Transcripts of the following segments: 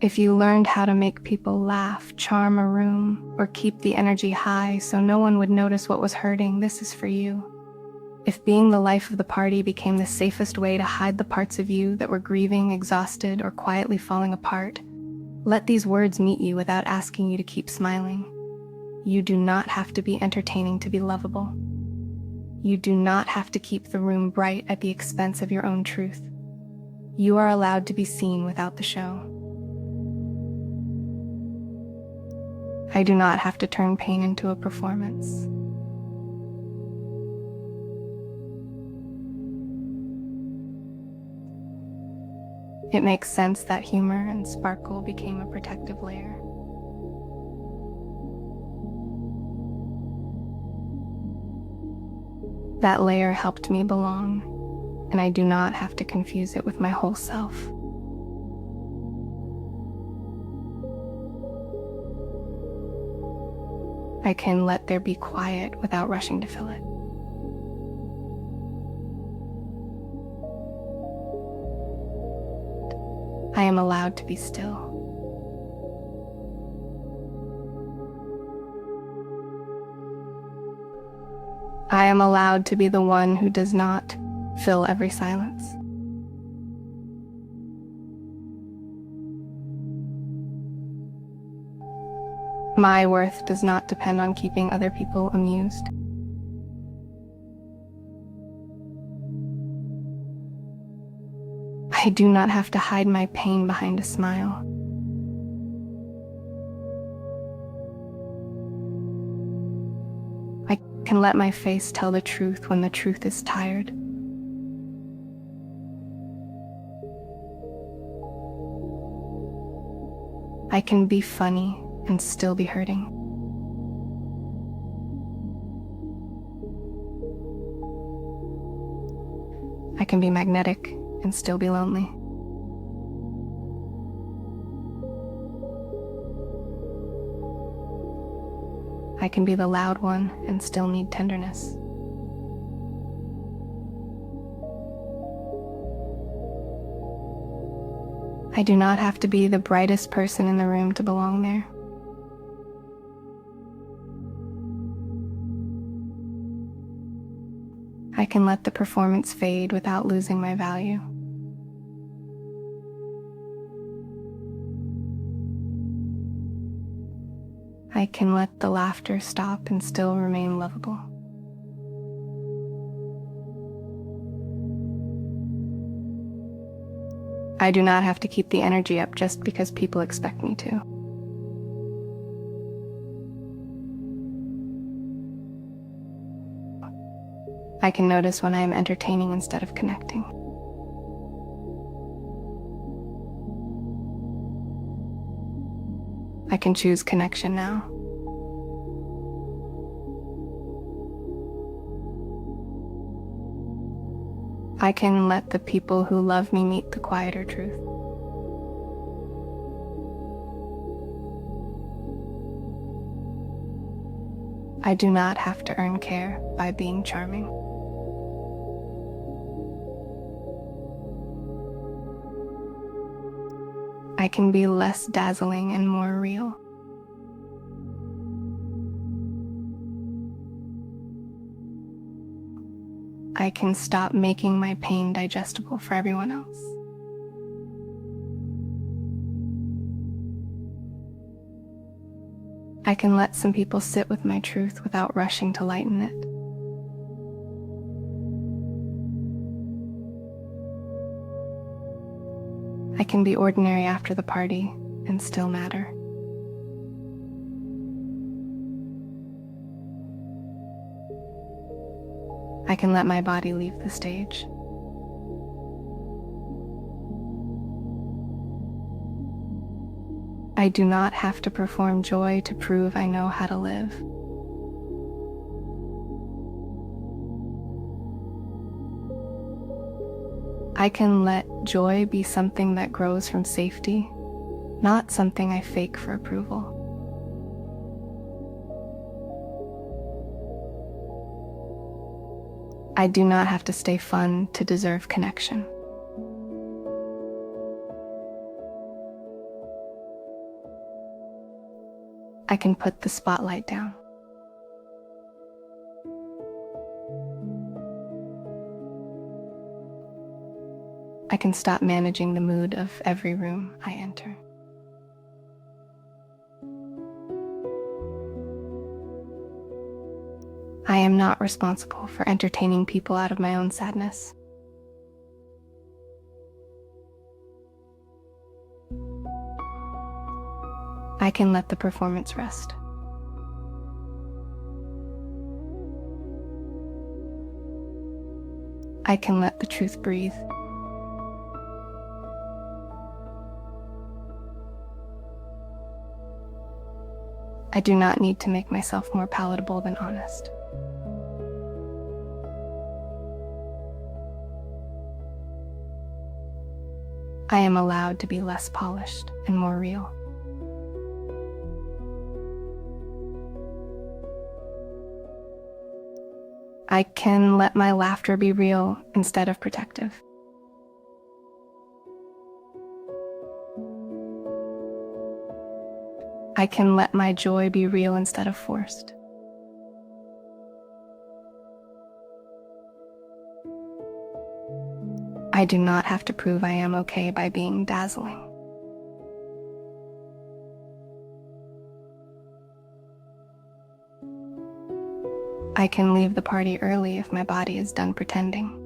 If you learned how to make people laugh, charm a room, or keep the energy high so no one would notice what was hurting, this is for you. If being the life of the party became the safest way to hide the parts of you that were grieving, exhausted, or quietly falling apart, let these words meet you without asking you to keep smiling. You do not have to be entertaining to be lovable. You do not have to keep the room bright at the expense of your own truth. You are allowed to be seen without the show. I do not have to turn pain into a performance. It makes sense that humor and sparkle became a protective layer. That layer helped me belong, and I do not have to confuse it with my whole self. I can let there be quiet without rushing to fill it. I am allowed to be still. I am allowed to be the one who does not fill every silence. My worth does not depend on keeping other people amused. I do not have to hide my pain behind a smile. I can let my face tell the truth when the truth is tired. I can be funny and still be hurting. I can be magnetic and still be lonely. I can be the loud one and still need tenderness. I do not have to be the brightest person in the room to belong there. I can let the performance fade without losing my value. I can let the laughter stop and still remain lovable. I do not have to keep the energy up just because people expect me to. I can notice when I am entertaining instead of connecting. I can choose connection now. I can let the people who love me meet the quieter truth. I do not have to earn care by being charming. I can be less dazzling and more real. I can stop making my pain digestible for everyone else. I can let some people sit with my truth without rushing to lighten it. I can be ordinary after the party and still matter. I can let my body leave the stage. I do not have to perform joy to prove I know how to live. I can let joy be something that grows from safety, not something I fake for approval. I do not have to stay fun to deserve connection. I can put the spotlight down. I can stop managing the mood of every room I enter. I am not responsible for entertaining people out of my own sadness. I can let the performance rest. I can let the truth breathe. I do not need to make myself more palatable than honest. I am allowed to be less polished and more real. I can let my laughter be real instead of protective. I can let my joy be real instead of forced. I do not have to prove I am okay by being dazzling. I can leave the party early if my body is done pretending.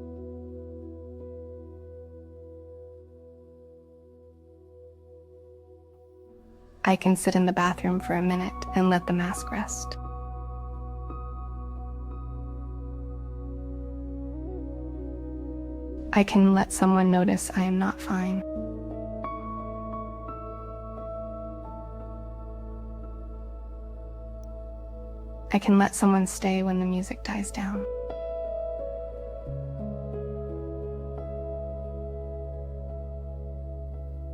I can sit in the bathroom for a minute and let the mask rest. I can let someone notice I am not fine. I can let someone stay when the music dies down.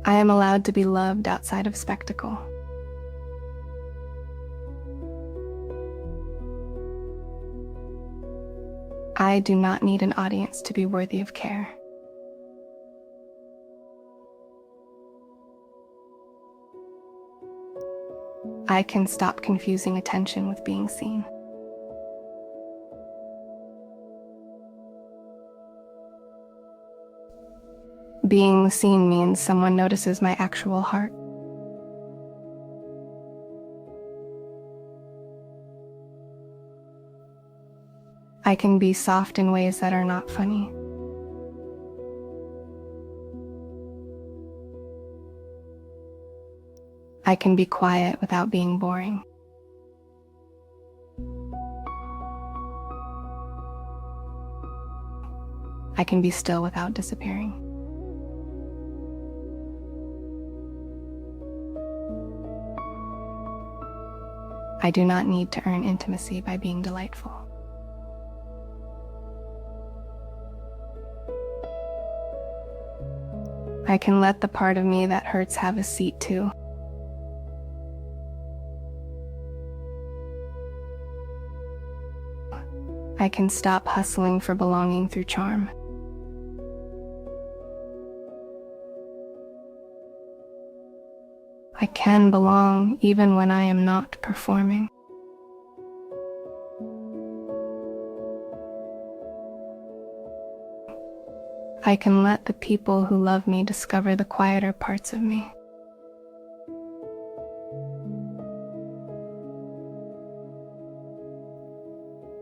I am allowed to be loved outside of spectacle. I do not need an audience to be worthy of care. I can stop confusing attention with being seen. Being seen means someone notices my actual heart. I can be soft in ways that are not funny. I can be quiet without being boring. I can be still without disappearing. I do not need to earn intimacy by being delightful. I can let the part of me that hurts have a seat too. I can stop hustling for belonging through charm. I can belong even when I am not performing. I can let the people who love me discover the quieter parts of me.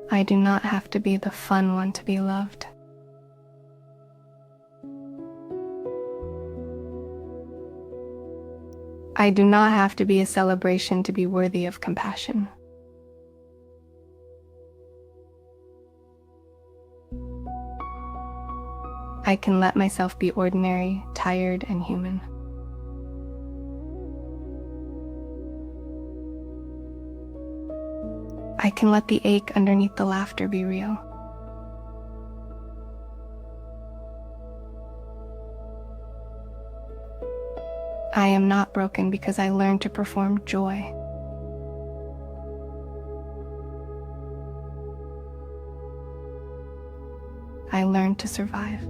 I do not have to be the fun one to be loved. I do not have to be a celebration to be worthy of compassion. I can let myself be ordinary, tired, and human. I can let the ache underneath the laughter be real. I am not broken because I learned to perform joy. I learned to survive.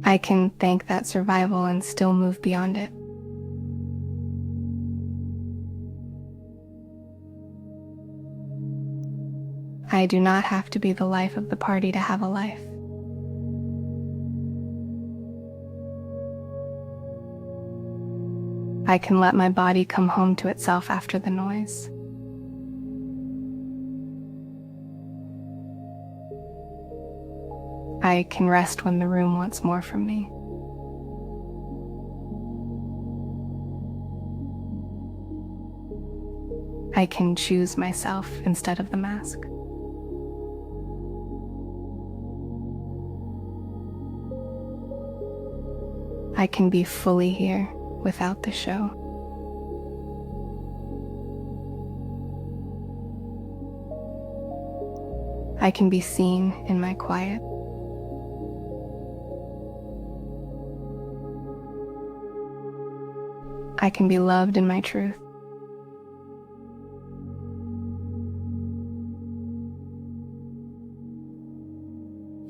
I can thank that survival and still move beyond it. I do not have to be the life of the party to have a life. I can let my body come home to itself after the noise. I can rest when the room wants more from me. I can choose myself instead of the mask. I can be fully here without the show. I can be seen in my quiet. I can be loved in my truth.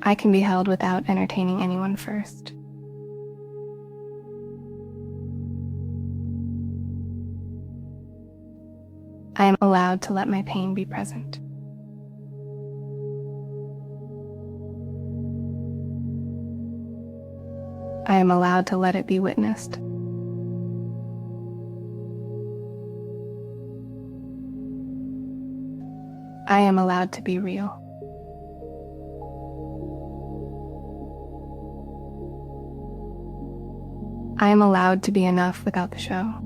I can be held without entertaining anyone first. I am allowed to let my pain be present. I am allowed to let it be witnessed. I am allowed to be real. I am allowed to be enough without the show.